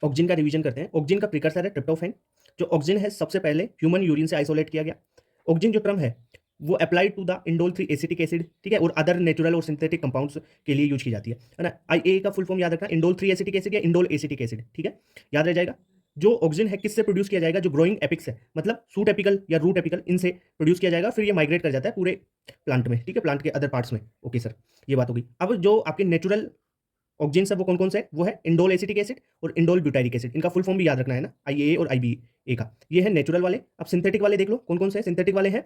Auxin का revision करते हैं। ऑक्सिन का प्रिकर्सर है ट्रिप्टोफैन। जो ऑक्सिन है सबसे पहले ह्यूमन यूरिन से आइसोलेट किया गया। ऑक्सिन जो टर्म है वो applied to the indole 3 acetic acid, ठीक है, और अदर नेचुरल और सिंथेटिक कंपाउंड्स के लिए यूज की जाती है ना। IA का फुल फॉर्म याद रखना, इंडोल 3 एसिटिक एसिड या इंडोल एसिटिक एसिड, ठीक है, याद रह जाएगा। जो ऑक्सिन है किससे प्रोड्यूस किया जाएगा, जो ग्रोइंग एपिक्स है, मतलब सूट एपिकल या रूट एपिकल, इनसे प्रोड्यूस किया जाएगा, फिर ये माइग्रेट कर जाता है पूरे प्लांट में, ठीक है, प्लांट के अदर पार्ट्स में। ओके सर, ये बात होगी। अब जो आपके नेचुरल ऑक्सिन है वो कौन कौन से है, वो है इंडोल एसिटिक एसिड और इंडोल ब्यूटाइरिक एसिड। इनका फुल फॉर्म भी याद रखना है ना, IAA और IBA का। ये है नेचुरल वाले। अब सिंथेटिक वाले देख लो कौन कौन से हैं। सिंथेटिक वाले हैं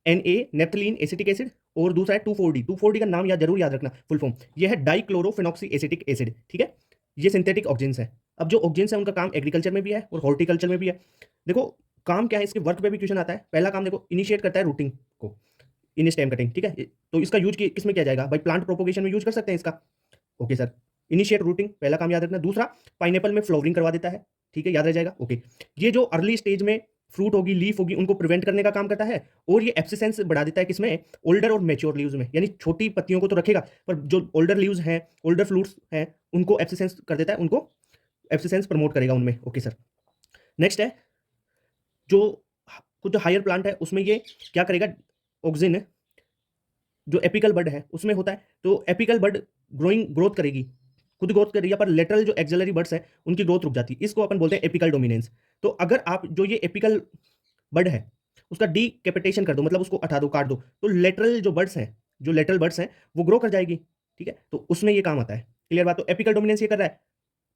Na नेप्थलीन एसिटिक एसिड, और दूसरा है 2,4-D। 2,4-D का नाम याद जरूर याद रखना, फुल फॉर्म ये है डाइक्लोरोफिनॉक्सी एसिटिक एसिड, ठीक है। ये सिंथेटिक ऑक्सिन्स है। अब जो ऑक्सिन्स है उनका काम एग्रीकल्चर में भी है और हॉर्टिकल्चर में भी है। देखो काम क्या है, इसके वर्क पे भी क्वेश्चन आता है। पहला काम देखो, इनिशिएट करता है रूटिंग को इन स्टेम कटिंग, ठीक है। तो इसका यूज किस में किया जाएगा भाई, प्लांट प्रोपोगेशन में यूज कर सकते हैं इसका। ओके सर, इनिशिएट रूटिंग पहला काम याद रखना। दूसरा पाइनएप्पल में फ्लावरिंग करवा देता है, ठीक है, याद रह जाएगा। ओके, ये जो अर्ली स्टेज में फ्रूट होगी, लीफ होगी, उनको प्रिवेंट करने का काम करता है। और ये एब्सिसेंस बढ़ा देता है किसमें, ओल्डर और मैच्योर लीव्स में, यानी छोटी पत्तियों को तो रखेगा पर जो ओल्डर लीव्स हैं, ओल्डर फ्रूट्स हैं, उनको एब्सिसेंस कर देता है, उनको एब्सिसेंस प्रमोट करेगा उनमें। ओके सर, नेक्स्ट है जो कुछ जो हायर प्लांट है उसमें ये क्या करेगा, ऑक्सिन जो एपिकल बड है उसमें होता है, तो एपिकल बड ग्रोथ करेगी, खुद ग्रोथ करेगी, पर लेटरल जो एक्सिलरी बड्स है उनकी ग्रोथ रुक जाती है। इसको अपन बोलते हैं एपिकल डोमिनेंस। तो अगर आप जो ये एपिकल बड है उसका डीकैपिटेशन कर दो, मतलब उसको हटा दो, काट दो, तो लेटरल जो बड्स हैं, जो लेटरल बड्स हैं वो ग्रो कर जाएगी, ठीक है, तो उसमें ये काम आता है। क्लियर बात। तो एपिकल डोमिनेंस ये कर रहा है,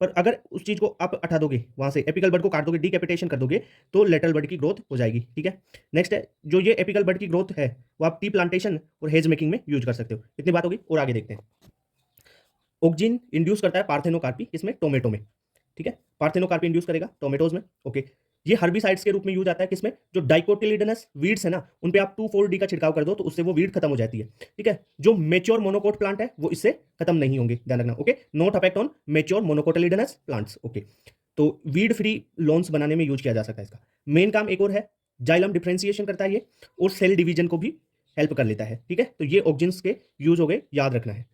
पर अगर उस चीज को आप हटा दोगे, वहां से एपिकल बड को काट दोगे, डीकैपिटेशन कर दोगे, तो लेटरल बड की ग्रोथ हो जाएगी, ठीक है। नेक्स्ट है जो ये एपिकल बड की ग्रोथ है वो आप टी प्लांटेशन और हेज मेकिंग में यूज कर सकते हो। इतनी बात होगी और आगे देखते हैं। ऑक्सिन इंड्यूस करता है पार्थेनोकार्पी, इसमें टोमेटो में, ठीक है, पार्थेनोकार्पी इंड्यूस करेगा टोमेटोज में। ओके, ये हर्बिसाइड्स के रूप में यूज आता है किसमें, जो डाइकोटिलिडनस वीड्स है ना उन पे आप 2,4-D का छिड़काव कर दो तो उससे वो वीड खत्म हो जाती है, ठीक है। जो मेच्योर मोनोकोट प्लांट है वो इससे खत्म नहीं होंगे, ध्यान रखना। Okay, not affect on mature monocotyledonous plants. Okay, तो वीड फ्री लॉन्स बनाने में यूज किया जा सकता है इसका। मेन काम एक और है, जाइलम डिफरेंशिएशन करता है ये, और सेल डिवीजन को भी हेल्प कर लेता है, ठीक है। तो ये ऑक्सिन्स के यूज हो गए, याद रखना है।